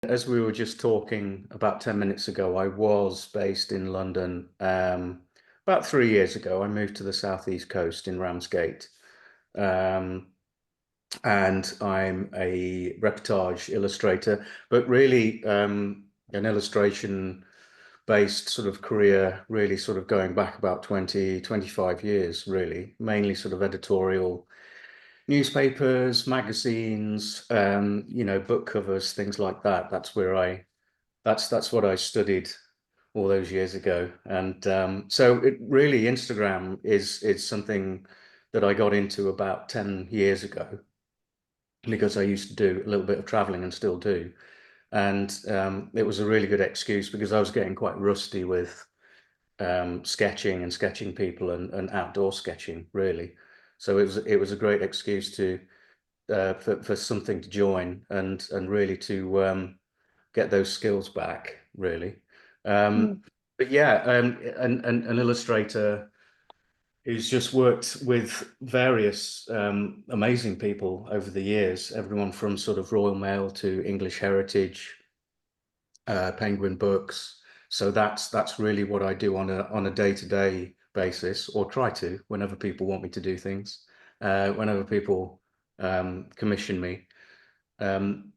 As we were just talking about 10 minutes ago, I was based in London. About 3 years ago, I moved to the southeast coast in Ramsgate. Um, and I'm a reportage illustrator, but really an illustration based sort of career, really sort of going back about 20, 25 years, really, mainly sort of editorial newspapers, magazines, book covers, things like that. That's what I studied all those years ago. And so it really, Instagram is something that I got into about 10 years ago because I used to do a little bit of traveling and still do. And it was a really good excuse because I was getting quite rusty with sketching and sketching people and outdoor sketching, really. So it was a great excuse to for something to join and really to get those skills back, really. Mm. But yeah, an illustrator who's just worked with various amazing people over the years, everyone from sort of Royal Mail to English Heritage, Penguin Books. So that's really what I do on a day-to-day basis, or try to, whenever people want me to do things, whenever people commission me. Um,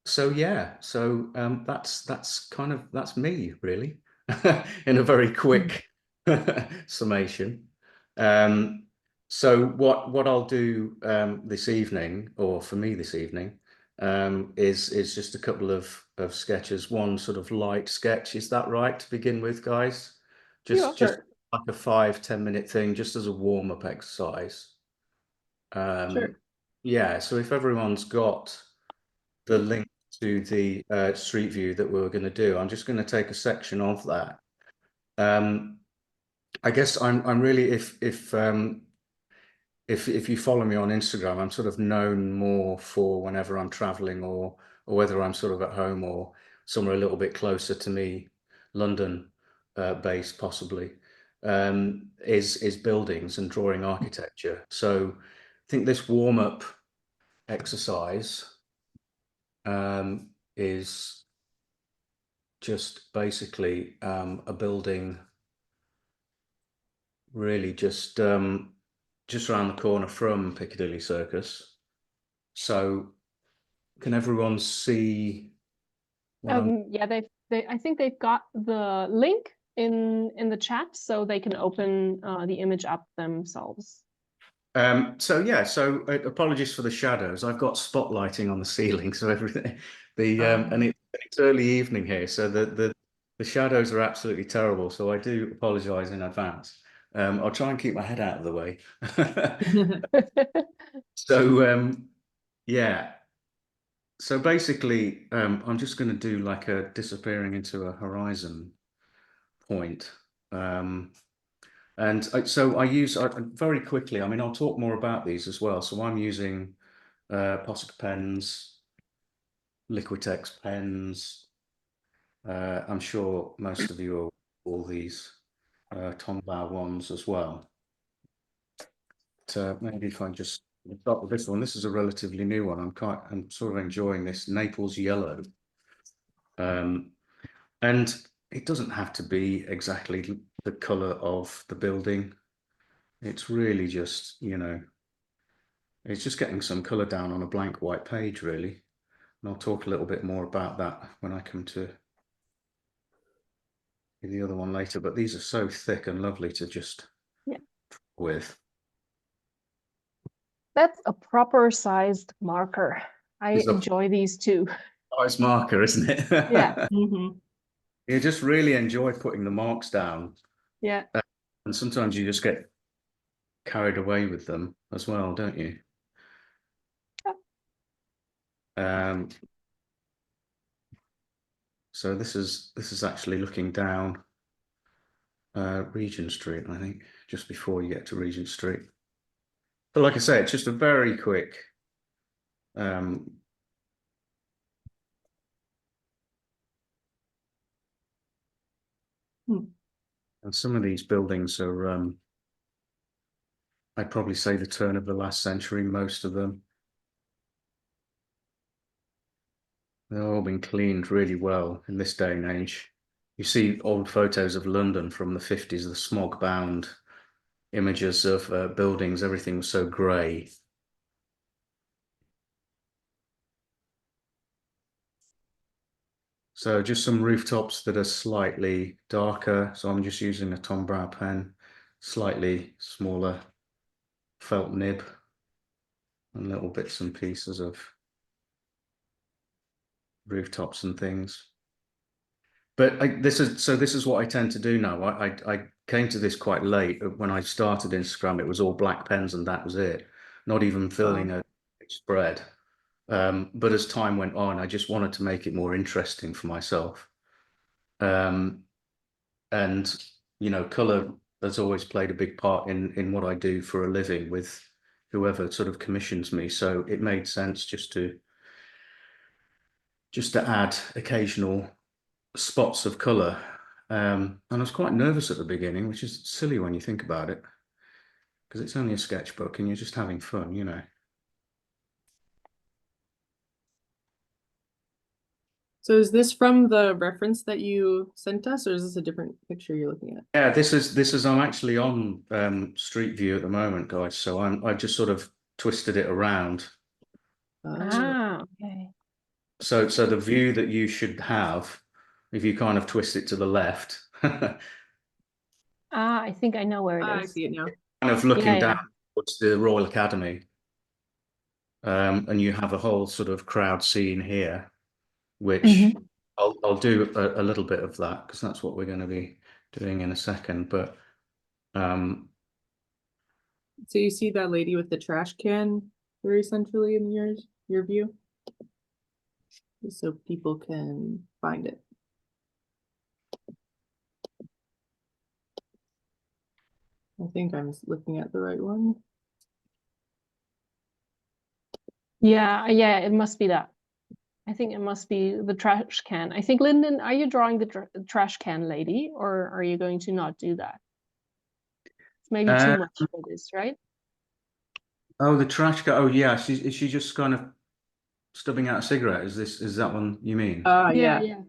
so yeah, so that's me really, in a very Mm. quick summation. Um, so what I'll do this evening, or for me this evening, is just a couple of sketches. One sort of light sketch, is that right to begin with, guys? Yeah, Just sure, like a 5-10 minute thing, just as a warm-up exercise. sure. Um, yeah, so if everyone's got the link to the street view that we were going to do, I'm just going to take a section of that. Um, I guess I'm really, if you follow me on Instagram, I'm sort of known more for whenever I'm traveling, or whether I'm sort of at home or somewhere a little bit closer to me, London based possibly, is buildings and drawing architecture. So I think this warm up exercise is just basically a building, really just around the corner from Piccadilly Circus. So can everyone see what I'm? Yeah, I think they've got the link in the chat, so they can open the image up themselves. So yeah, so apologies for the shadows. I've got spotlighting on the ceiling, so everything and Um, it's early evening here, so the shadows are absolutely terrible. So I do apologize in advance. I'll try and keep my head out of the way. So yeah, so basically, I'm just going to do like a disappearing into a horizon point. Um, so I use very quickly. I mean, I'll talk more about these as well. So I'm using Posca pens, Liquitex pens. I'm sure most of you are all these Tombow ones as well. Maybe if I just start with this one. This is a relatively new one. I'm sort of enjoying this Naples yellow. Um, and it doesn't have to be exactly the color of the building. It's really just, it's just getting some color down on a blank white page, really. And I'll talk a little bit more about that when I come to the other one later. But these are so thick and lovely to just yeah, with. that's a proper sized marker. I It's a enjoy these too. nice marker, isn't Yeah. it? Hmm. You just really enjoy putting the marks down. Yeah. And sometimes you just get carried away with them as well, don't you? Um, so this is actually looking down Regent Street, I think, just before you get to Regent Street. But like I say, it's just a very quick um, Hmm. and some of these buildings are, I'd probably say, the turn of the last century, most of them. They've all been cleaned really well in this day and age. You see old photos of London from the 50s, the smog-bound images of buildings, everything was so grey. So just some rooftops that are slightly darker. So I'm just using a Tom Brow pen, slightly smaller felt nib, and little bits and pieces of rooftops and things. But this is what I tend to do now. I came to this quite late. When I started Instagram, it was all black pens and that was it. Not even filling a spread. But as time went on, I just wanted to make it more interesting for myself. And color has always played a big part in what I do for a living with whoever sort of commissions me. So it made sense just to add occasional spots of color. And I was quite nervous at the beginning, which is silly when you think about it, because it's only a sketchbook and you're just having fun. So is this from the reference that you sent us, or is this a different picture you're looking at? Yeah, I'm actually on Street View at the moment, guys. So I've just sort of twisted it around. Okay. So the view that you should have, if you kind of twist it to the left, kind I think I know where it I is. see it now. of looking Yeah, down towards the Royal Academy. And you have a whole sort of crowd scene here, which I'll do a little bit of that because that's what we're going to be doing in a second. But So you see that lady with the trash can very centrally in your view? Just so people can find it. I think I'm looking at the right one. yeah, it must be that. I think it must be the trash can. I think, Lyndon, are you drawing the trash can lady, or are you going to not do that? It's maybe too much for this, right? oh, the trash can. Oh, yeah. Is she just kind of stubbing out a cigarette? Is that one you mean? Yeah. Yeah.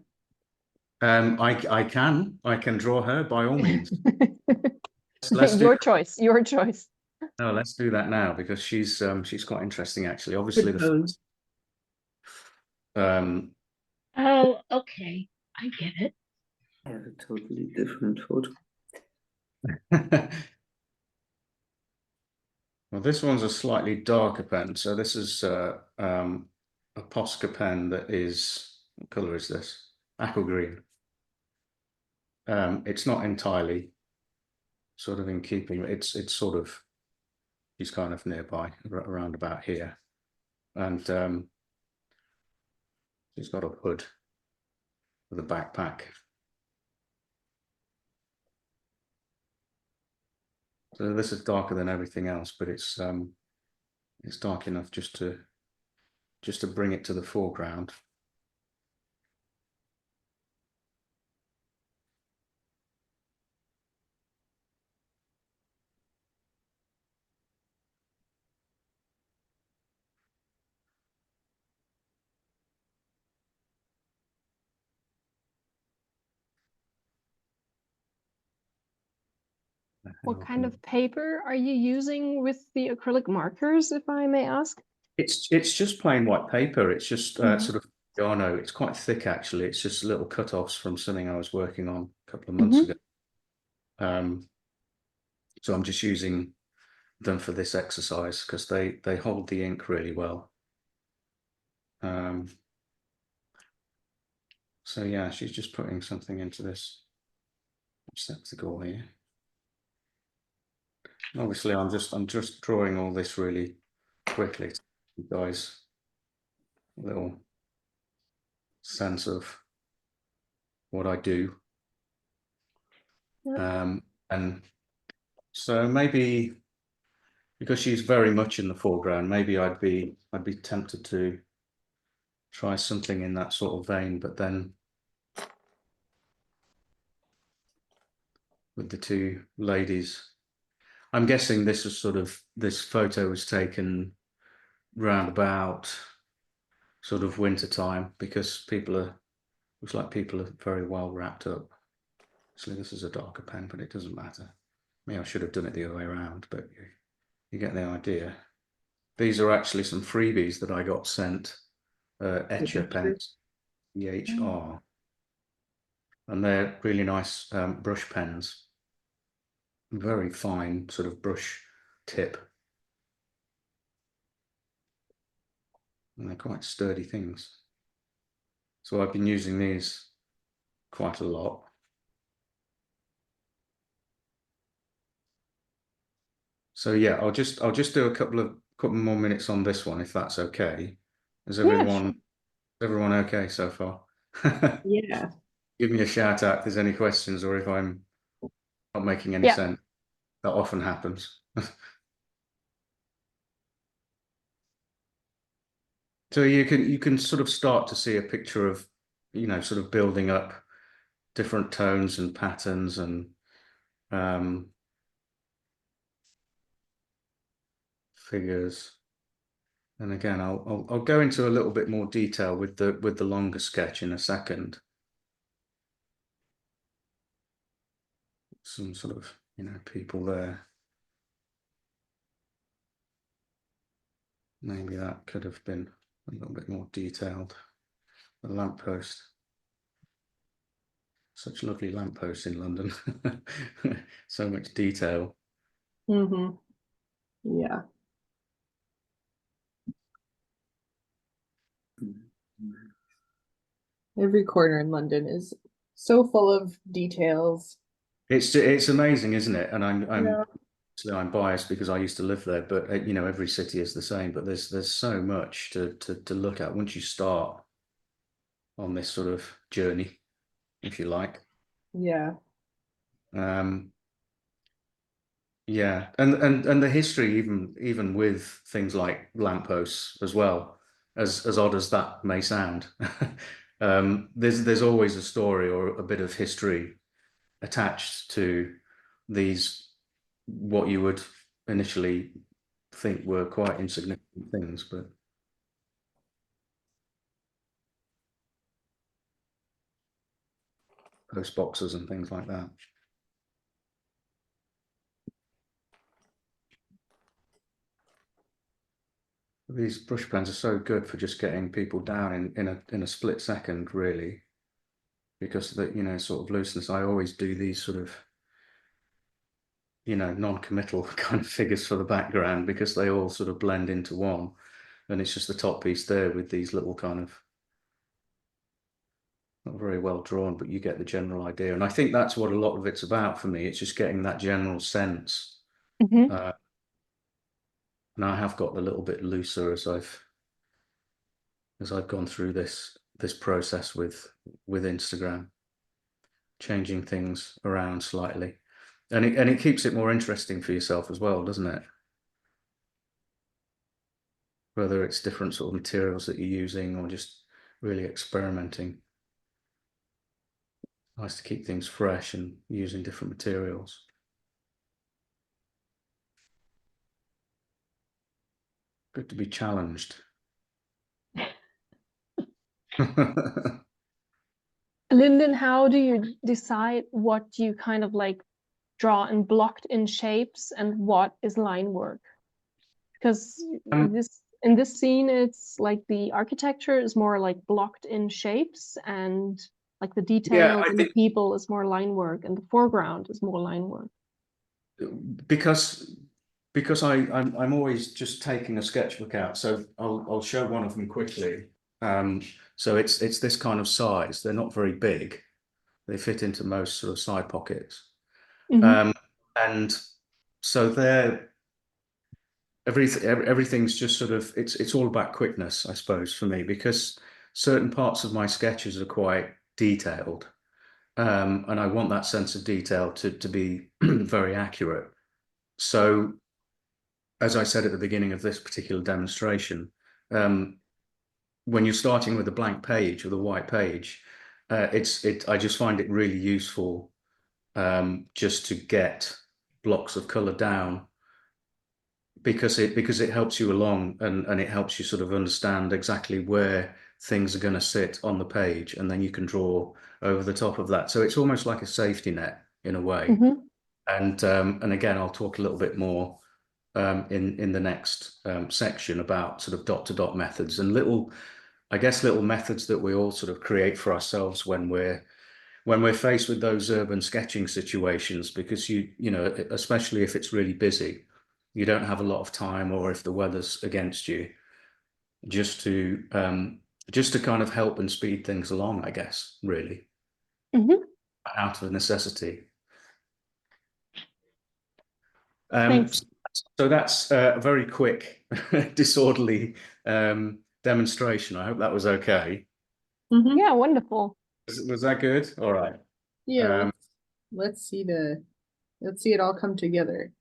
I can draw her by all means. Let's do Your choice. Your choice. no, let's do that now because she's quite interesting actually. Obviously, Good pose. Oh, okay. I get it. I have a totally different photo. Well, this one's a slightly darker pen. So this is a Posca pen that is, what color is this? Aqua green. It's not entirely sort of in keeping. It's sort of, she's kind of nearby, around about here. And she's got a hood with a backpack. So this is darker than everything else, but it's dark enough just to bring it to the foreground. What kind of paper are you using with the acrylic markers, if I may ask? It's just plain white paper. It's just sort of Giano. It's quite thick actually. It's just little cut-offs from something I was working on a couple of months ago. So I'm just using them for this exercise because they hold the ink really well. So yeah, she's just putting something into this receptacle here. Obviously, I'm just drawing all this really quickly to give you guys a little sense of what I do. And so maybe because she's very much in the foreground, maybe I'd be tempted to try something in that sort of vein, but then with the two ladies, I'm guessing this photo was taken round about sort of winter time because looks like people are very well wrapped up. Actually, this is a darker pen, but it doesn't matter. Maybe I should have done it the other way around, but you get the idea. These are actually some freebies that I got sent, Etcher pens, EHR, and they're really nice brush pens. Very fine sort of brush tip. And they're quite sturdy things. So I've been using these quite a lot. So yeah, I'll just do a couple more minutes on this one if that's okay. Is everyone okay so far? Yeah. Give me a shout out if there's any questions or if I'm not making any sense. That often happens. So you can sort of start to see a picture of, you know, sort of building up different tones and patterns and figures. And again, I'll go into a little bit more detail with the longer sketch in a second. Some sort of, you know, people there. Maybe that could have been a little bit more detailed. The lamppost. Such lovely lampposts in London. So much detail. Mm-hmm. Yeah. Every corner in London is so full of details. It's amazing, isn't it? And Yeah. I'm biased because I used to live there, but you know, every city is the same. But there's so much to look at once you start on this sort of journey, if you like. Yeah. Yeah, and the history even with things like lampposts as well, as odd as that may sound, there's always a story or a bit of history attached to these, what you would initially think were quite insignificant things, but post boxes and things like that. These brush pens are so good for just getting people down in a split second, really, because the, you know, sort of looseness. I always do these sort of, you know, non-committal kind of figures for the background because they all sort of blend into one, and it's just the top piece there with these little kind of, not very well drawn, but you get the general idea. And I think that's what a lot of it's about for me. It's just getting that general sense. And I have got a little bit looser as I've gone through this process with Instagram, changing things around slightly, and it keeps it more interesting for yourself as well, doesn't it? Whether it's different sort of materials that you're using or just really experimenting. Nice to keep things fresh and using different materials. Good to be challenged. Lyndon, how do you decide what you kind of like draw in blocked in shapes and what is line work? Because in this scene, it's like the architecture is more like blocked in shapes, and like the detail and the people is more line work, and the foreground is more line work. Because I'm always just taking a sketchbook out, so I'll show one of them quickly. So it's this kind of size. They're not very big. They fit into most sort of side pockets. And so everything's just sort of, it's all about quickness, I suppose, for me, because certain parts of my sketches are quite detailed. And I want that sense of detail to be very accurate. So, as I said at the beginning of this particular demonstration, when you're starting with a blank page or the white page, I just find it really useful just to get blocks of color down because it helps you along, and it helps you sort of understand exactly where things are going to sit on the page, and then you can draw over the top of that. So it's almost like a safety net in a way. Mhm. And again, I'll talk a little bit more in the next section about sort of dot to dot methods and little methods that we all sort of create for ourselves when we're faced with those urban sketching situations, because you know, especially if it's really busy, you don't have a lot of time, or if the weather's against you, just to kind of help and speed things along, I guess, really, Mhm. out of necessity. Thanks. So that's a very quick, disorderly demonstration. I hope that was okay. Mhm. Yeah, wonderful. Was that good? All right. Yeah, let's see it all come together.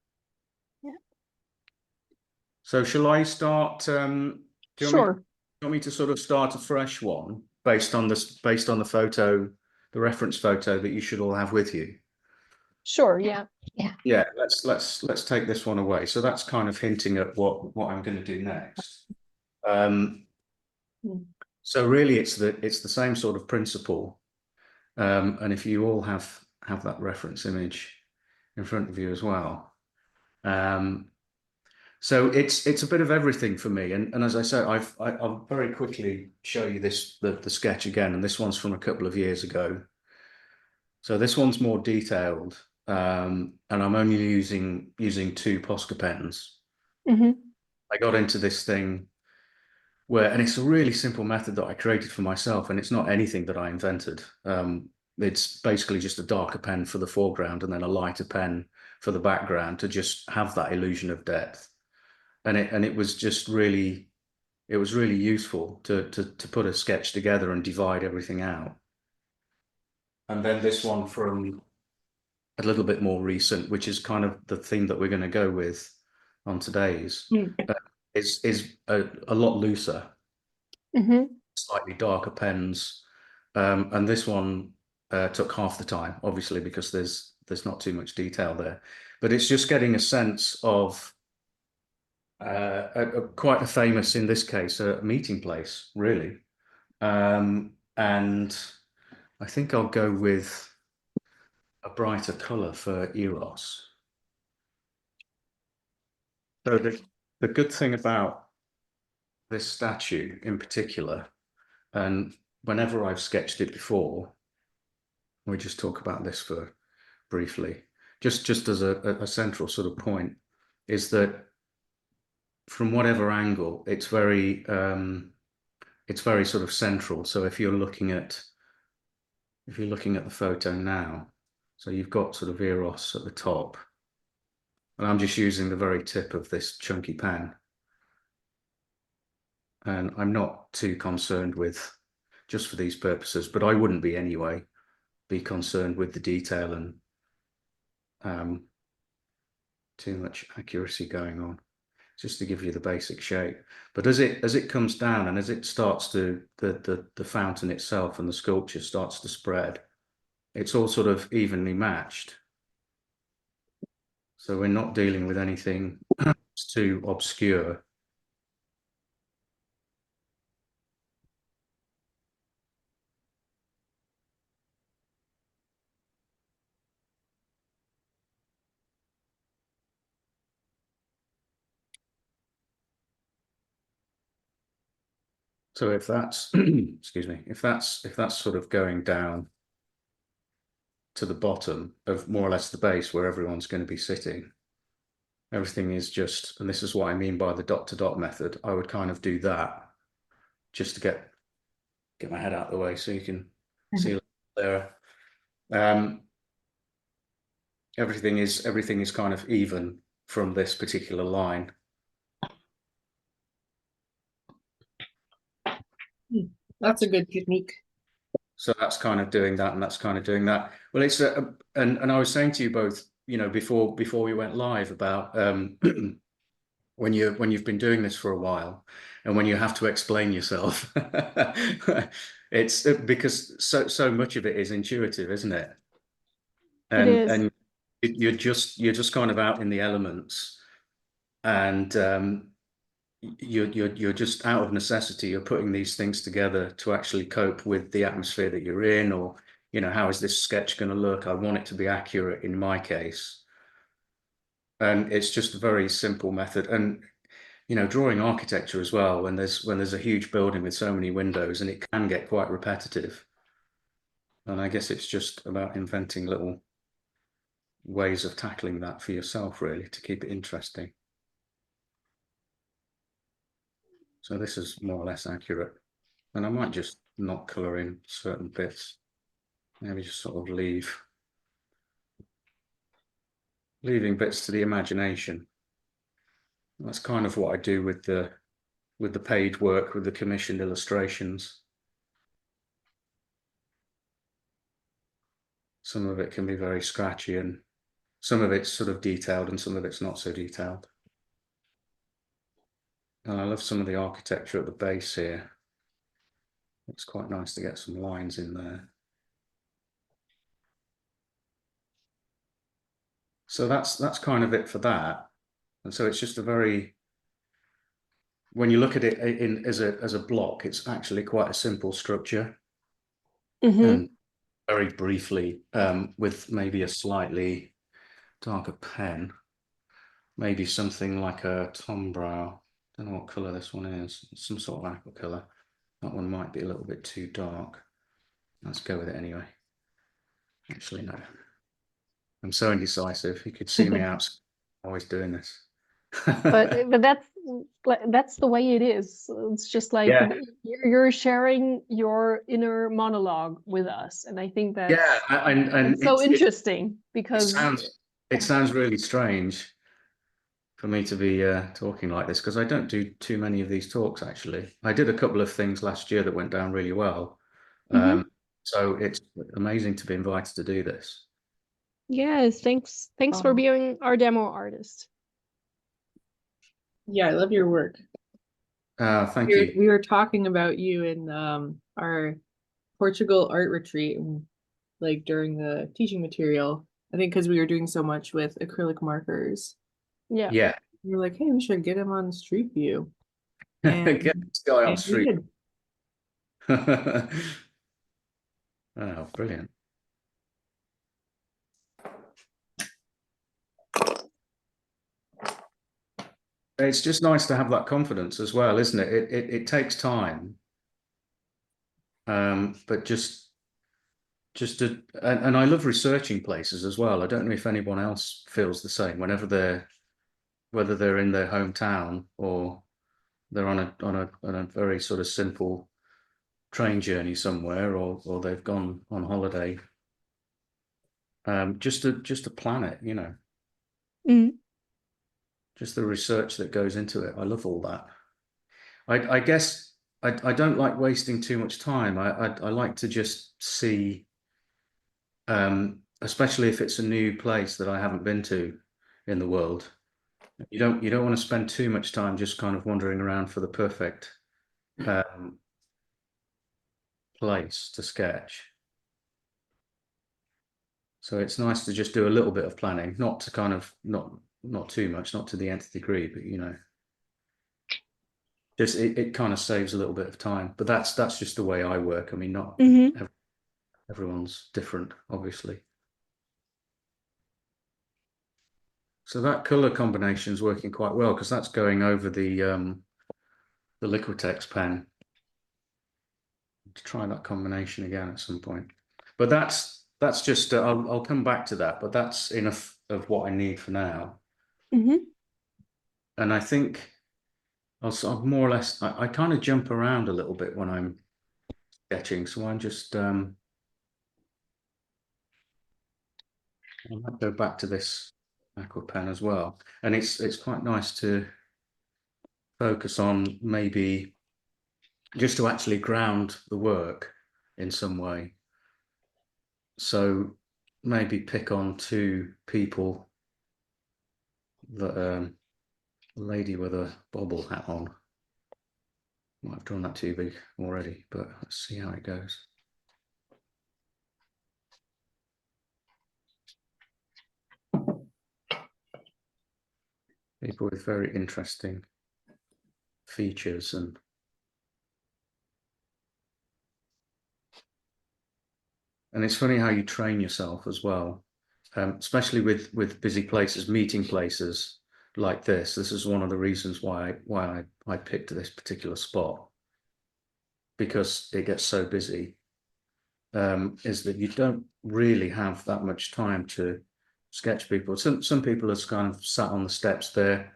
So shall I start? Do you Sure. want me to sort of start a fresh one based on the photo, the reference photo that you should all have with you? Sure, yeah. Yeah, let's take this one away. So that's kind of hinting at what I'm going to do next. So really, it's the same sort of principle. And if you all have that reference image in front of you as well. So it's a bit of everything for me. And as I said, I'll very quickly show you the sketch again. And this one's from a couple of years ago. So this one's more detailed. And I'm only using 2 Posca pens. Mhm. I got into this thing and it's a really simple method that I created for myself, and it's not anything that I invented. It's basically just a darker pen for the foreground and then a lighter pen for the background to just have that illusion of depth. And it was just really, it was really useful to put a sketch together and divide everything out. And then this one from a little bit more recent, which is kind of the theme that we're going to go with on today's, is a lot looser, Mhm. slightly darker pens. And this one took half the time, obviously, because there's not too much detail there. But it's just getting a sense of quite a famous, in this case, a meeting place, really. And I think I'll go with a brighter colour for Eros. So the good thing about this statue in particular, and whenever I've sketched it before, we just talk about this for briefly, just as a central sort of point, is that from whatever angle, it's very sort of central. So if you're looking at the photo now, so you've got sort of Eros at the top, and I'm just using the very tip of this chunky pen, and I'm not too concerned with, just for these purposes, but I wouldn't be anyway, be concerned with the detail and too much accuracy going on, just to give you the basic shape. But as it comes down and as it starts to the fountain itself and the sculpture starts to spread, it's all sort of evenly matched. So we're not dealing with anything too obscure. So if that's excuse me, if that's sort of going down to the bottom of more or less the base where everyone's going to be sitting, everything is just, and this is what I mean by the dot to dot method, I would kind of do that just to get my head out of the way so you can see there. Everything is kind of even from this particular line. That's a good technique. So that's kind of doing that, and that's kind of doing that. Well, it's and I was saying to you both, you know, before we went live about when you've been doing this for a while, and when you have to explain yourself, it's because so much of it is intuitive, isn't it? It is. And you're just kind of out in the elements, and you're just out of necessity. You're putting these things together to actually cope with the atmosphere that you're in, or how is this sketch going to look? I want it to be accurate in my case, and it's just a very simple method. And drawing architecture as well, when there's a huge building with so many windows, and it can get quite repetitive. And I guess it's just about inventing little ways of tackling that for yourself, really, to keep it interesting. So this is more or less accurate. And I might just not colour in certain bits. Maybe just sort of leaving bits to the imagination. That's kind of what I do with the paid work, with the commissioned illustrations. Some of it can be very scratchy, and some of it's sort of detailed and some of it's not so detailed. And I love some of the architecture at the base here. It's quite nice to get some lines in there. So that's kind of it for that. And so it's just a very, when you look at it as a block, it's actually quite a simple structure. And very briefly, with maybe a slightly darker pen, maybe something like a Tom Brow. I don't know what colour this one is. It's some sort of aqua colour. That one might be a little bit too dark. Let's go with it anyway. Actually, no. I'm so indecisive. You could see me out always doing this. But that's the way it is. It's just like Yeah. you're sharing your inner monologue with us, and I think that's and it's so interesting because it sounds really strange for me to be talking like this, because I don't do too many of these talks. Actually, I did a couple of things last year that went down really well. So it's amazing to be invited to do this. yes, thanks for being our demo artist. Yeah, I love your work. Thank you. We were talking about you in our Portugal art retreat, like during the teaching material. I think because we were doing so much with acrylic markers. Yeah. We were like, hey, we should get him on Street View. Get this guy on we street. did. Oh, brilliant. It's just nice to have that confidence as well, isn't it? It takes time. But and I love researching places as well. I don't know if anyone else feels the same. Whether they're in their hometown or they're on a very sort of simple train journey somewhere, or they've gone on holiday. Just to plan it, just the research that goes into it. I love all that. I guess I don't like wasting too much time. I like to just see, especially if it's a new place that I haven't been to in the world. You don't want to spend too much time just kind of wandering around for the perfect place to sketch. So it's nice to just do a little bit of planning, not to kind of not too much, not to the nth degree, but just it kind of saves a little bit of time. But that's just the way I work. I mean, not everyone's different, obviously. So that color combination is working quite well, because that's going over the Liquitex pen. To try that combination again at some point. But that's just I'll come back to that. But that's enough of what I need for now. And I think I'll more or less I kind of jump around a little bit when I'm sketching, so I'm just I might go back to this aqua pen as well, and it's quite nice to focus on maybe just to actually ground the work in some way. So maybe pick on two people, that lady with a bobble hat on. Might have drawn that too big already, but let's see how it goes. People with very interesting features and it's funny how you train yourself as well, especially with busy places, meeting places like this. This is one of the reasons why I picked this particular spot, because it gets so busy, is that you don't really have that much time to sketch people. Some people are kind of sat on the steps there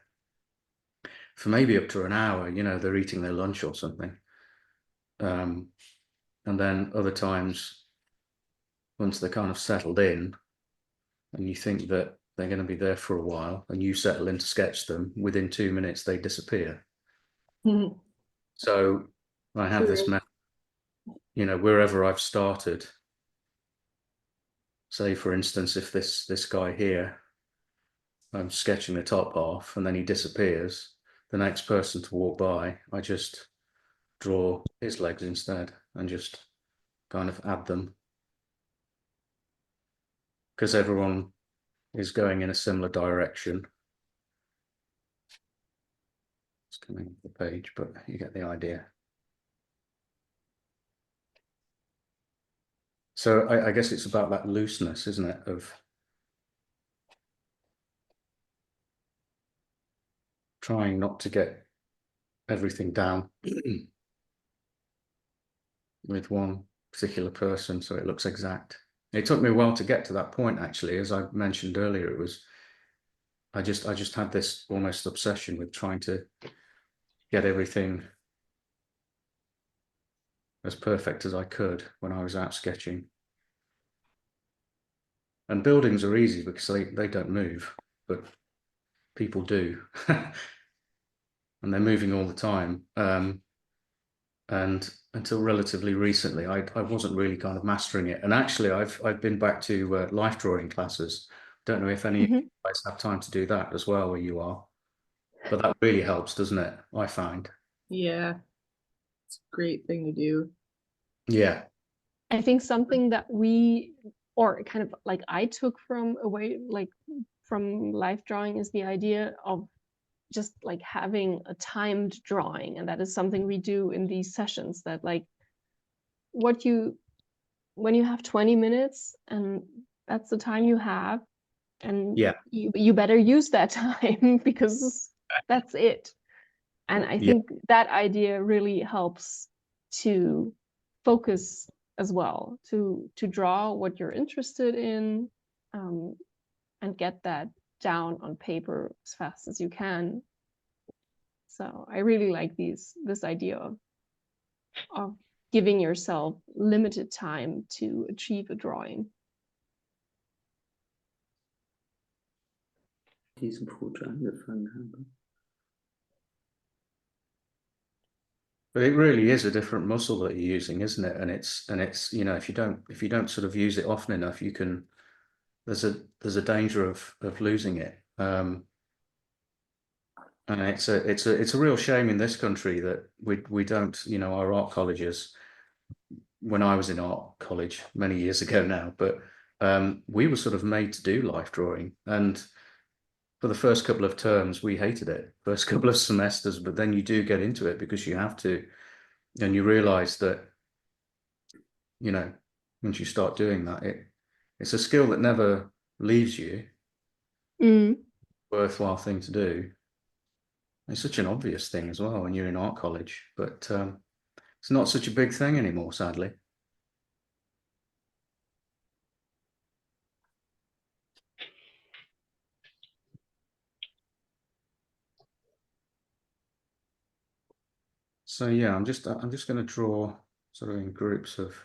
for maybe up to an hour, you know, they're eating their lunch or something. And then other times, once they're kind of settled in and you think that they're going to be there for a while and you settle in to sketch them, within 2 minutes they disappear. So I have this method, you know, wherever I've started. Say, for instance, if this guy here, I'm sketching the top half and then he disappears, the next person to walk by, I just draw his legs instead and just kind of add them, because everyone is going in a similar direction. It's coming off the page, but you get the idea. So I guess it's about that looseness, isn't it, of trying not to get everything down with one particular person so it looks exact. It took me a while to get to that point, actually. As I mentioned earlier, it was I just had this almost obsession with trying to get everything as perfect as I could when I was out sketching. And buildings are easy because they don't move, but people do. And they're moving all the time. And until relatively recently, I wasn't really kind of mastering it. And actually, I've been back to life drawing classes. Don't know if any of you guys have time to do that as well where you are, but that really helps, doesn't it? I find. Yeah, it's a great thing to do. Yeah. I think something that we, or kind of like I took from away, like from life drawing, is the idea of just like having a timed drawing. And that is something we do in these sessions, that like when you have 20 minutes and that's the time you have, and Yeah. you better use that time because that's it. And I think that idea really helps to focus as well, to draw what you're interested in, and get that down on paper as fast as you can. So I really like this idea of giving yourself limited time to achieve a drawing. Diesen Foto angefangen habe. But it really is a different muscle that you're using, isn't it? And it's you know, if you don't sort of use it often enough, you can there's a danger of losing it. And it's a real shame in this country that we don't, you know, our art colleges. When I was in art college many years ago now, but we were sort of made to do life drawing, and for the first couple of terms we hated it, first couple of semesters, but then you do get into it because you have to, and you realize that, you know, once you start doing that, it's a skill that never leaves you. Worthwhile thing to do. It's such an obvious thing as well when you're in art college, but it's not such a big thing anymore, sadly. So yeah, I'm just going to draw sort of in groups of.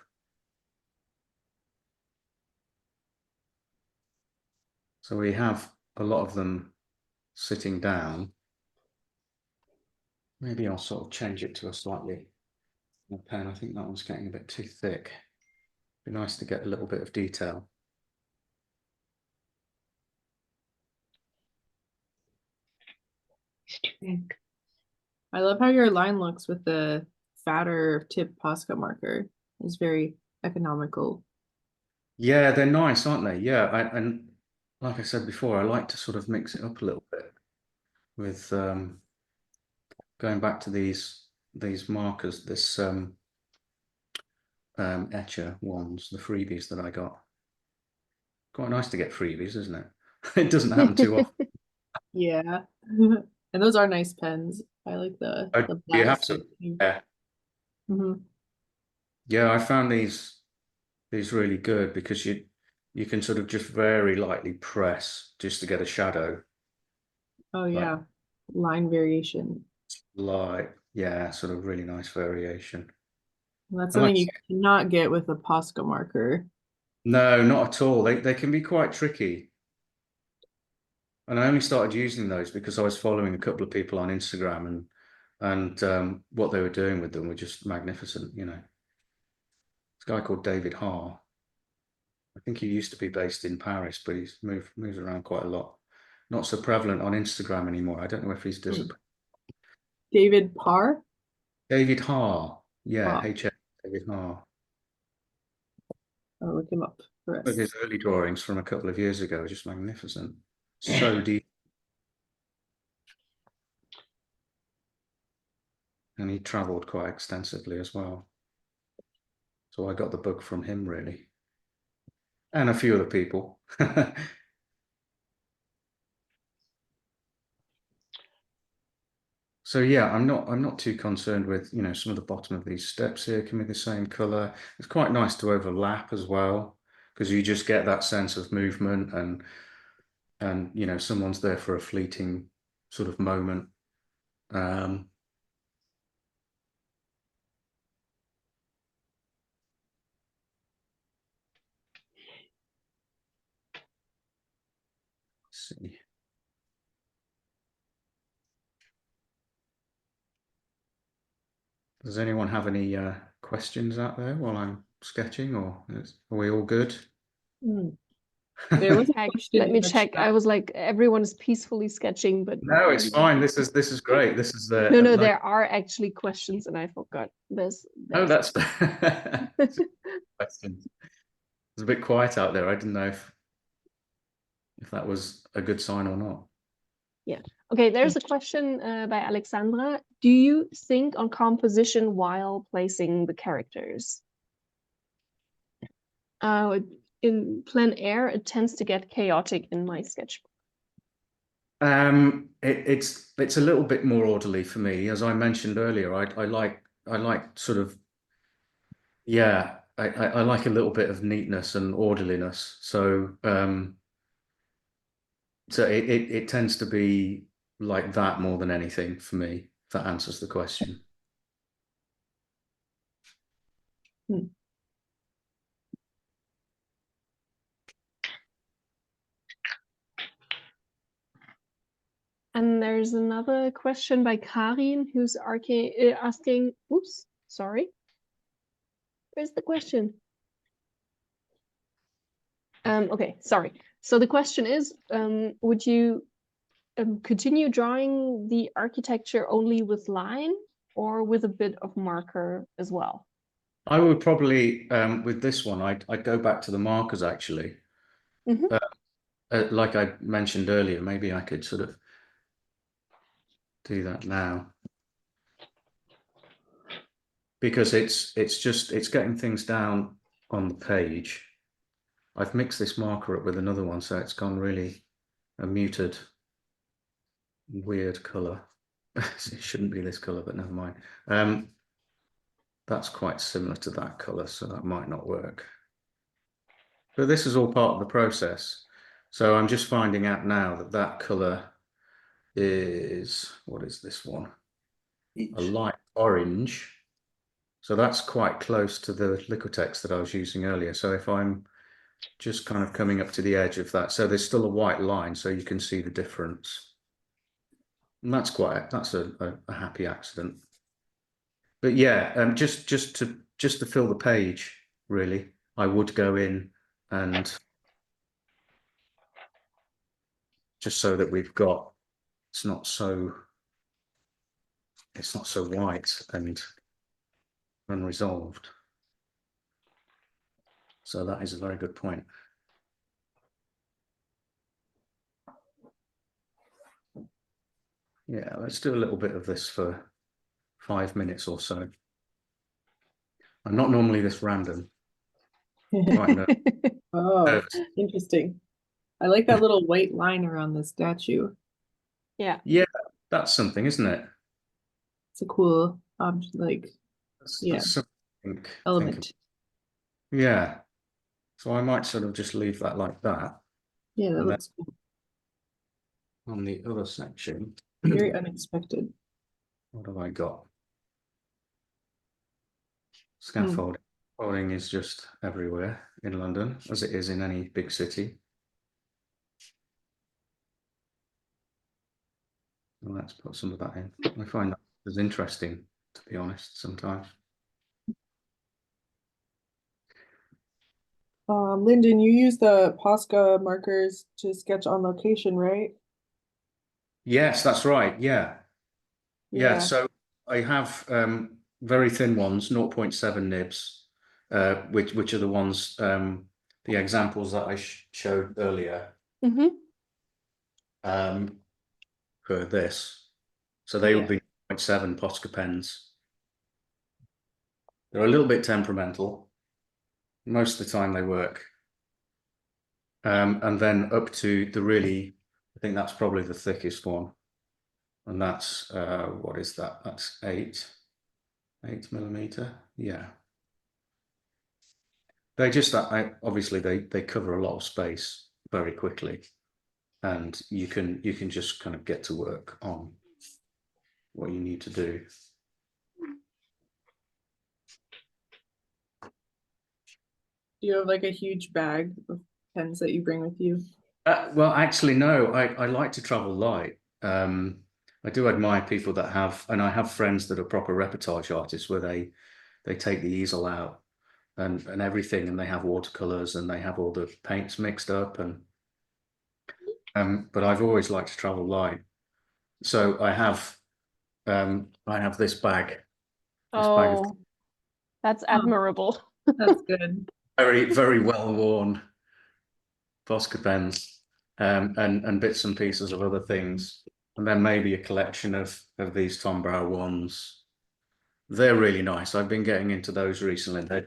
So we have a lot of them sitting down. Maybe I'll sort of change it to a slightly pen. I think that one's getting a bit too thick. Be nice to get a little bit of detail. I love how your line looks with the fatter tip Posca marker. It's very economical. Yeah, they're nice, aren't they? Yeah, and like I said before, I like to sort of mix it up a little bit. with going back to these markers, this etcher ones, the freebies that I got. Quite nice to get freebies, isn't it? It doesn't happen too often. Yeah. And those are nice pens. I like the Oh, the do you have black some? too. Yeah. Mhm. Yeah, I found these really good because you can sort of just very lightly press just to get a shadow. Oh Like, yeah. Line variation. yeah, sort of really nice variation. And that's And like something I you said, cannot get with a Posca marker. no, not at all. They can be quite tricky. And I only started using those because I was following a couple of people on Instagram and what they were doing with them were just magnificent, you know. This guy called David Haar. I think he used to be based in Paris, but he's moves around quite a lot. Not so prevalent on Instagram anymore. I don't know if he's disappeared. David Parr? David Haar. Yeah, Ah, H. David Haar. I'll look him up for But us. his early drawings from a couple of years ago are just magnificent. So deep. And he traveled quite extensively as well. So I got the book from him, really. And a few other people. So yeah, I'm not too concerned with, you know, some of the bottom of these steps here can be the same color. It's quite nice to overlap as well, because you just get that sense of movement and you know, someone's there for a fleeting sort of moment. Let's see. Does anyone have any questions out there while I'm sketching, or are we all good? Hmm. There was a Heck, question let in me the check. chat. I was like, everyone is peacefully sketching, but No, it's fine. This is great. This is no, like, there are actually questions, and I forgot. oh, There's that's questions. It's a bit quiet out there. I didn't know if that was a good sign or not. Yeah. Okay, there's a question by Alexandra. Do you think on composition while placing the characters? In plein air, it tends to get chaotic in my sketchbook. It's a little bit more orderly for me. As I mentioned earlier, I like sort of, yeah, I like a little bit of neatness and orderliness. So so it tends to be like that more than anything for me, if that answers the question. Hmm. And there's another question by Karin who's asking, oops, sorry. Where's the question? Okay, sorry. So the question is, would you continue drawing the architecture only with line or with a bit of marker as well? I would probably, with this one, I'd go back to the markers actually. Mhm. Like I mentioned earlier, maybe I could sort of do that now. Because it's getting things down on the page. I've mixed this marker up with another one, so it's gone really a muted, weird color. It shouldn't be this color, but never mind. That's quite similar to that color, so that might not work. But this is all part of the process. So I'm just finding out now that that color is, what is this one? A light orange. So that's quite close to the Liquitex that I was using earlier. So if I'm just kind of coming up to the edge of that, so there's still a white line, so you can see the difference. And that's a happy accident. But yeah, just to fill the page, really, I would go in and just so that we've got, it's not so white and unresolved. So that is a very good point. Yeah, let's do a little bit of this for 5 minutes or so. I'm not normally this random. Quite Oh, nervous. interesting. I like that little white line around the statue. Yeah. Yeah, that's something, isn't it? It's a cool object, like Yeah. That's something to think element. Yeah. So I might sort of just leave that like that. Yeah, that And then looks cool. on the other section, Very unexpected. what have I got? Scaffolding. Scaffolding is just everywhere in London, as it is in any big city. Well, let's put some of that in. I find that as interesting, to be honest, sometimes. Lyndon, you use the Posca markers to sketch on location, right? Yes, that's right. Yeah. Yeah. So I have very thin ones, 0.7 nibs, which are the ones, the examples that I showed earlier Mm-hmm. for this. So they Yeah. would be 0.7 Posca pens. They're a little bit temperamental. Most of the time they work. And then up to the really, I think that's probably the thickest one. And that's, what is that? That's 8mm. Yeah. They just, obviously they cover a lot of space very quickly. And you can just kind of get to work on what you need to do. Do you have like a huge bag of pens that you bring with you? Well, actually, no. I like to travel light. I do admire people that have, and I have friends that are proper reportage artists where they take the easel out and everything, and they have watercolors and they have all the paints mixed up, and but I've always liked to travel light. So I have this bag. Oh, that's admirable. That's good. Very, very well worn Posca pens, and bits and pieces of other things, and then maybe a collection of these Tom Brow ones. They're really nice. I've been getting into those recently.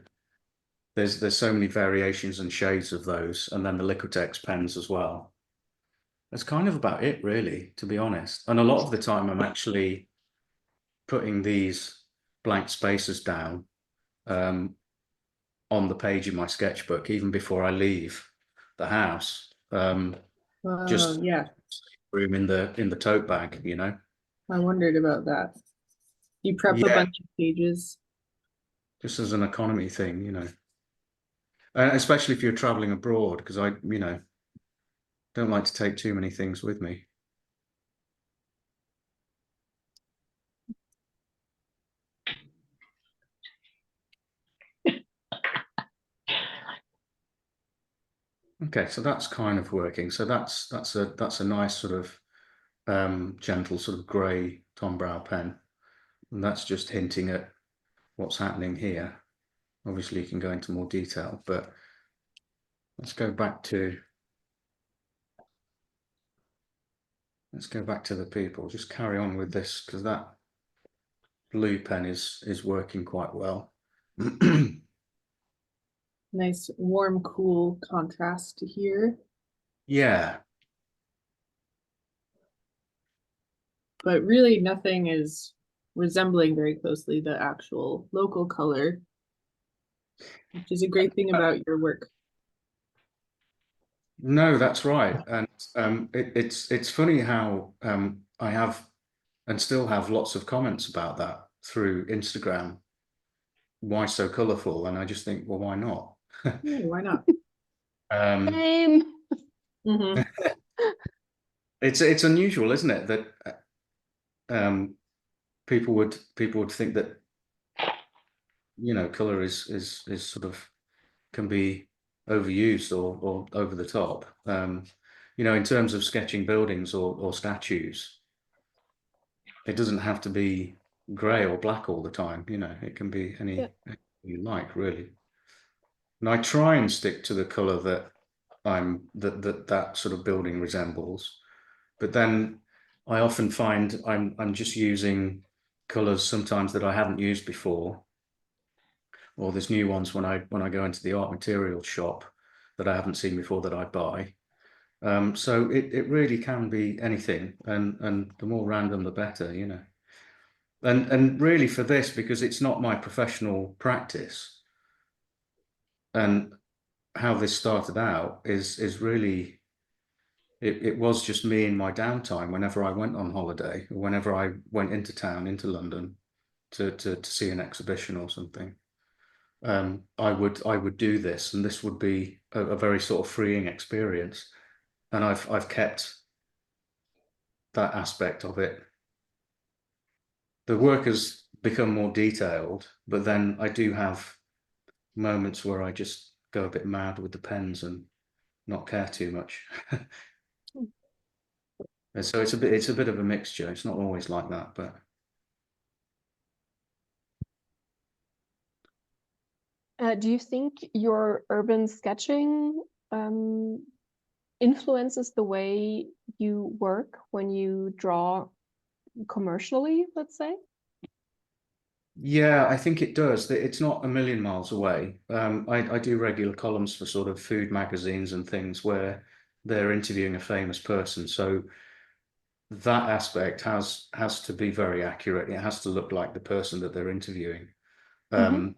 There's so many variations and shades of those, and then the Liquitex pens as well. That's kind of about it, really, to be honest. And a lot of the time, I'm actually putting these blank spaces down on the page in my sketchbook, even before I leave the house. Just Yeah, room in the tote bag, you know. I wondered about that. You prep a Yeah, bunch of pages. just as an economy thing, you know. Especially if you're traveling abroad, because I, you know, don't like to take too many things with me. Okay, so that's kind of working. So that's a nice sort of gentle sort of grey Tom Brow pen, and that's just hinting at what's happening here. Obviously, you can go into more detail, but let's go back to the people. Just carry on with this because that blue pen is working quite well. Nice, warm, cool contrast here. Yeah. But really nothing is resembling very closely the actual local color, which is a great thing about your work. No, that's right. And it's funny how I have and still have lots of comments about that through Instagram. Why so colourful? And I just think, well, why not? Yeah, why not? Same. Mhm. It's unusual, isn't it, that people would think that, you know, colour is sort of can be overused or over the top. You know, in terms of sketching buildings or statues, it doesn't have to be grey or black all the time. You know, it can be any you like, really. And I try and stick to the colour that that sort of building resembles. But then I often find I'm just using colors sometimes that I haven't used before, or there's new ones when I go into the art materials shop that I haven't seen before that I buy. So it really can be anything, and the more random the better, you know. And really for this, because it's not my professional practice, and how this started out is really it was just me in my downtime whenever I went on holiday, or whenever I went into town, into London to see an exhibition or something. I would do this, and this would be a very sort of freeing experience. And I've kept that aspect of it. The work has become more detailed, but then I do have moments where I just go a bit mad with the pens and not care too much. And so it's a bit of a mixture. It's not always like that, but Do you think your urban sketching influences the way you work when you draw commercially, let's say? yeah, I think it does. It's not a million miles away. I do regular columns for sort of food magazines and things where they're interviewing a famous person. So that aspect has to be very accurate. It has to look like the person that they're interviewing. Mhm.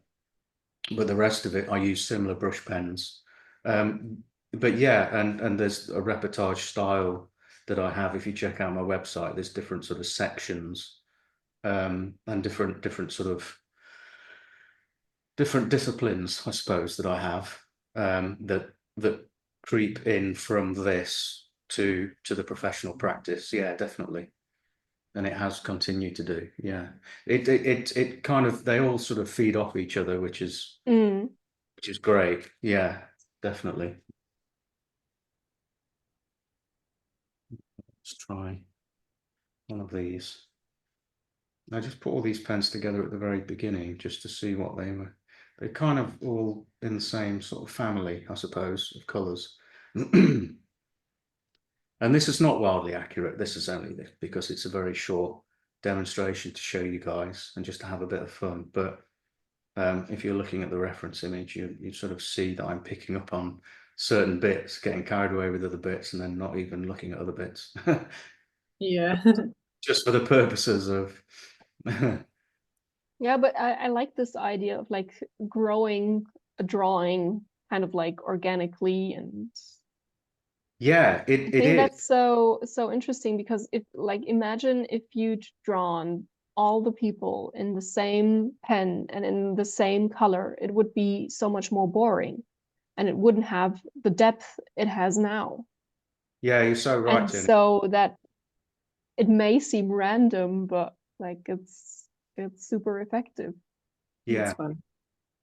But the rest of it, I use similar brush pens. But yeah, and there's a reportage style that I have. If you check out my website, there's different sort of sections, and different sort of different disciplines, I suppose, that I have, that creep in from this to the professional practice. Yeah, definitely. And it has continued to do. Yeah. It kind of, they all sort of feed off each other, Mm. which is great. Yeah, definitely. Let's try one of these. I just put all these pens together at the very beginning just to see what they were. They're kind of all in the same sort of family, I suppose, of colours. And this is not wildly accurate. This is only because it's a very short demonstration to show you guys and just to have a bit of fun. But if you're looking at the reference image, you sort of see that I'm picking up on certain bits, getting carried away with other bits, and then not even looking at other bits, Yeah. just for the purposes of. Yeah, but I like this idea of like growing a drawing kind of like organically, and Yeah, I it think is. that's so interesting, because if like imagine if you'd drawn all the people in the same pen and in the same color, it would be so much more boring, and it wouldn't have the depth it has now. Yeah, you're so right, And Jenny. so that it may seem random, but like it's super effective. That's Yeah, fun.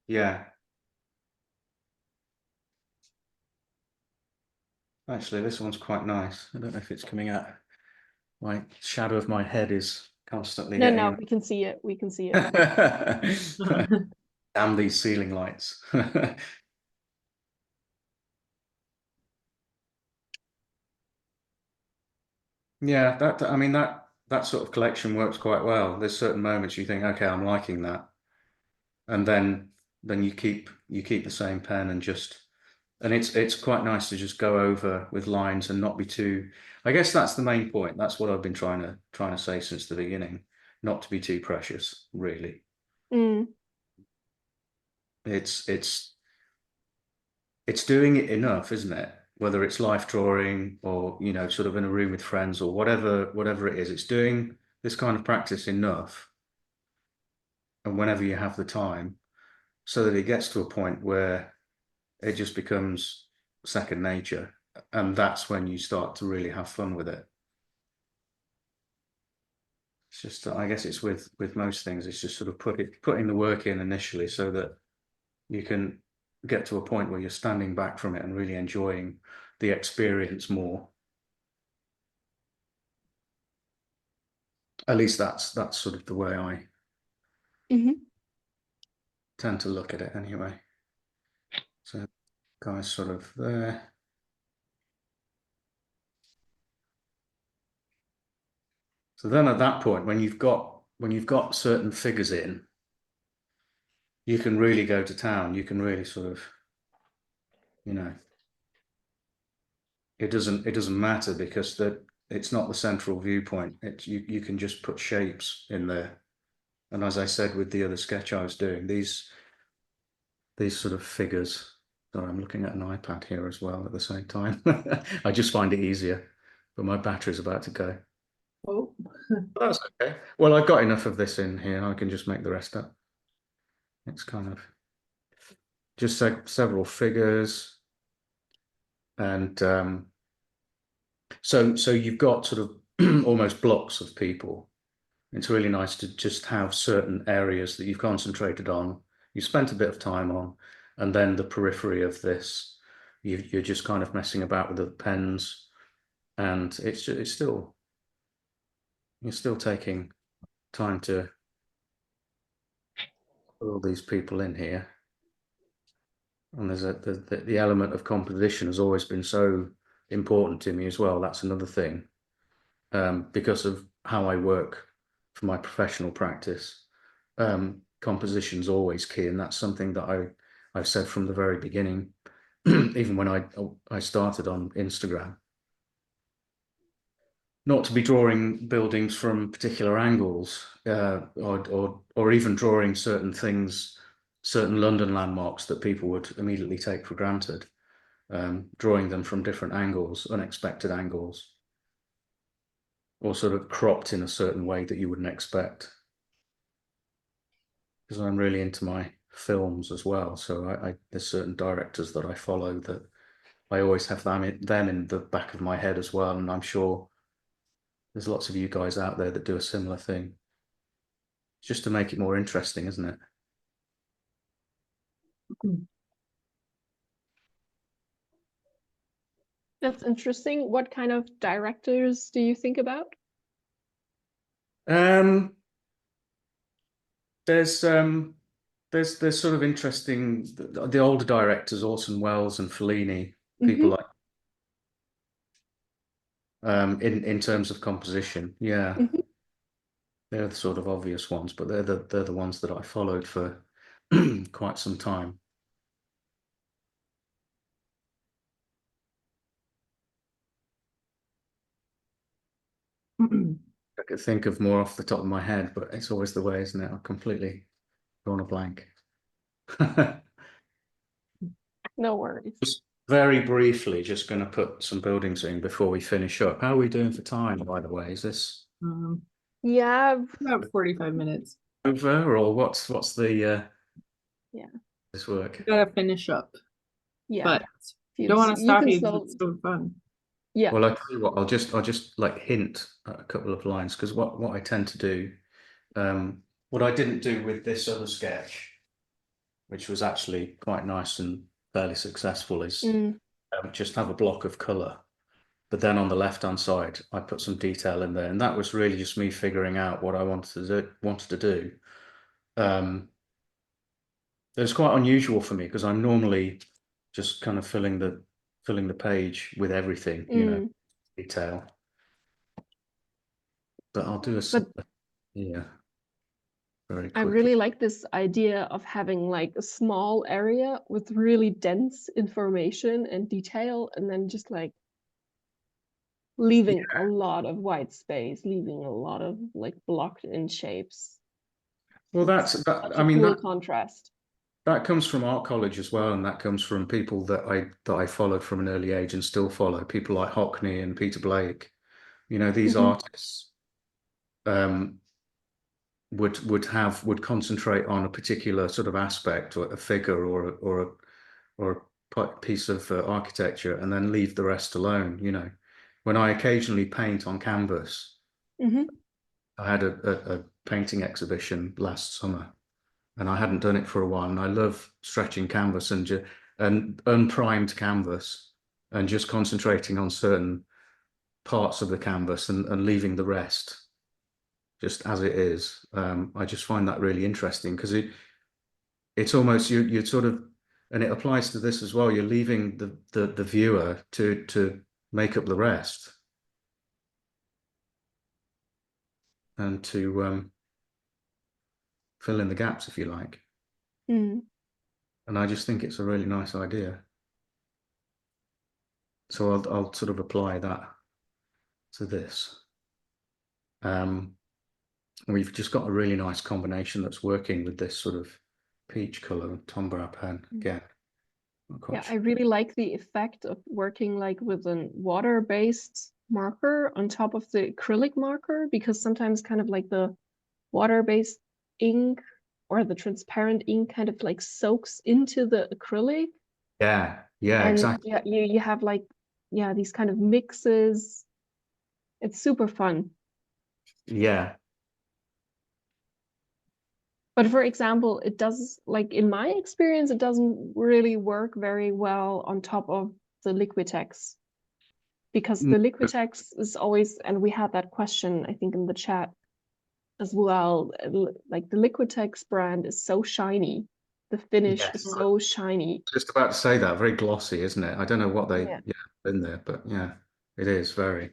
yeah. Actually, this one's quite nice. I don't know if it's coming out. My shadow of my head is constantly No, getting no, in. we can see it. We can see it. Damn these ceiling lights. Yeah, I mean that sort of collection works quite well. There's certain moments you think, okay, I'm liking that, and then you keep the same pen and just, and it's quite nice to just go over with lines and not be too. I guess that's the main point. That's what I've been trying to say since the beginning, not to be too precious, really. Mm. It's it's doing it enough, isn't it? Whether it's life drawing or, you know, sort of in a room with friends or whatever it is, it's doing this kind of practice enough, and whenever you have the time, so that it gets to a point where it just becomes second nature, and that's when you start to really have fun with it. It's just, I guess it's with most things, it's just sort of putting the work in initially so that you can get to a point where you're standing back from it and really enjoying the experience more. At least that's sort of the way I Mhm. tend to look at it anyway. So guys sort of there. So then at that point, when you've got certain figures in, you can really go to town. You can really sort of, you know, it doesn't matter because it's not the central viewpoint. You can just put shapes in there. And as I said with the other sketch I was doing, these sort of figures. Sorry, I'm looking at an iPad here as well at the same time. I just find it easier, but my battery's about to go. Oh, But that's okay. Well, I've got enough of this in here. I can just make the rest up. It's kind of just several figures. And so you've got sort of almost blocks of people. It's really nice to just have certain areas that you've concentrated on, you spent a bit of time on, and then the periphery of this, you're just kind of messing about with the pens, and you're still taking time to put all these people in here. And there's the element of composition has always been so important to me as well. That's another thing, because of how I work for my professional practice. Composition's always key, and that's something that I've said from the very beginning, even when I started on Instagram. Not to be drawing buildings from particular angles, or even drawing certain things, certain London landmarks that people would immediately take for granted. Drawing them from different angles, unexpected angles, or sort of cropped in a certain way that you wouldn't expect. Because I'm really into my films as well, so there's certain directors that I follow that I always have them in the back of my head as well, and I'm sure there's lots of you guys out there that do a similar thing. It's just to make it more interesting, isn't it? That's interesting. What kind of directors do you think about? There's sort of interesting, the older directors, Orson Welles and Fellini, people like in terms of composition, yeah. They're the sort of obvious ones, but they're the ones that I followed for quite some time. I could think of more off the top of my head, but it's always the way, isn't it? I've completely drawn a blank. No worries. Just very briefly, just going to put some buildings in before we finish up. How are we doing for time, by the way? Is this Yeah, about 45 minutes. over, or what's the yeah, this work? Gotta finish up, yeah. but don't want to You stop can you. slow. It's so fun. Yeah. Well, I tell you what, I'll just like hint at a couple of lines, because what I tend to do, what I didn't do with this other sketch, which was actually quite nice and fairly successful, is just have a block of color. But then on the left-hand side, I put some detail in there, and that was really just me figuring out what I wanted to do. It's quite unusual for me because I'm normally just kind of filling the page with everything, you know, detail. But I'll do yeah, very quickly. I really like this idea of having like a small area with really dense information and detail, and then just like leaving a lot of white space, leaving a lot of like blocked in shapes. Well, Such I a mean, cool contrast. that comes from art college as well, and that comes from people that I followed from an early age and still follow. People like Hockney and Peter Blake. You know, these artists would concentrate on a particular sort of aspect, or a figure, or a piece of architecture, and then leave the rest alone. You know, when I occasionally paint on canvas, I had a painting exhibition last summer, and I hadn't done it for a while, and I love stretching canvas and unprimed canvas and just concentrating on certain parts of the canvas and leaving the rest just as it is. I just find that really interesting because it's almost you're sort of, and it applies to this as well. You're leaving the viewer to make up the rest. and to fill in the gaps, if you like. Mm. And I just think it's a really nice idea. So I'll sort of apply that to this. We've just got a really nice combination that's working with this sort of peach color Tombow pen again. Yeah, I really like the effect of working like with a water-based marker on top of the acrylic marker, because sometimes kind of like the water-based ink or the transparent ink kind of like soaks into the acrylic. Yeah, And exactly. yeah, you have like, yeah, these kind of mixes. It's super fun. Yeah. But for example, it does, like in my experience, it doesn't really work very well on top of the Liquitex, because the Liquitex is always, and we had that question, I think, in the chat as well, like the Liquitex brand is so shiny. The finish Yes. is so shiny. Just about to say that, very glossy, isn't it? I don't know what they Yeah. put in there, but yeah, it is very.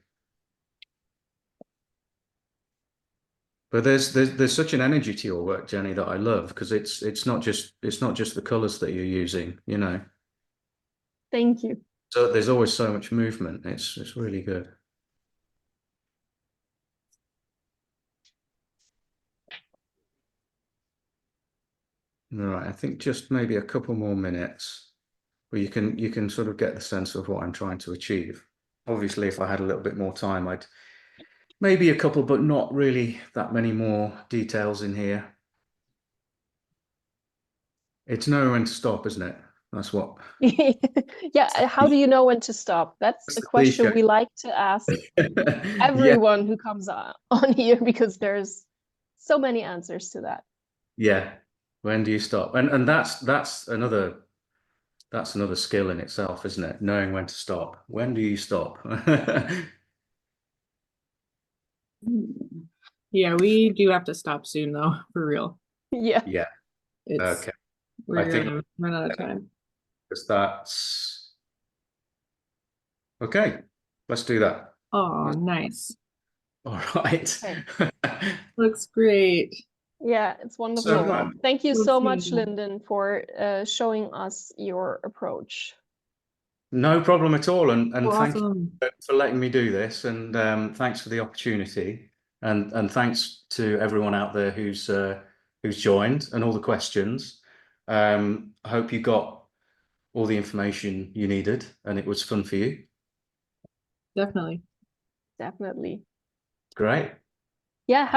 But there's such an energy to your work, Jenny, that I love, because it's not just the colors that you're using, you know. Thank you. So there's always so much movement. It's really good. All right, I think just maybe a couple more minutes where you can sort of get the sense of what I'm trying to achieve. Obviously, if I had a little bit more time, I'd maybe a couple, but not really that many more details in here. It's knowing when to stop, isn't it? That's what. Yeah, how do you know when to stop? That's a question we like to ask Yeah, everyone who comes on here, because there's so many answers to that. yeah. When do you stop? And that's another skill in itself, isn't it? Knowing when to stop. When do you stop? Yeah, we do have to stop soon though, for real. Yeah. Yeah. It's Okay. we're I think gonna run out of time. that's okay. Let's do that. Oh, nice. All right. Okay. Looks great. Yeah, it's So wonderful. much. Thank you Love so seeing much, that. Lyndon, for showing us your approach. No problem at all. And thank you Awesome. for letting me do this. And thanks for the opportunity. And thanks to everyone out there who's joined and all the questions. I hope you got all the information you needed and it was fun for you. Definitely. Definitely. Great. Yeah.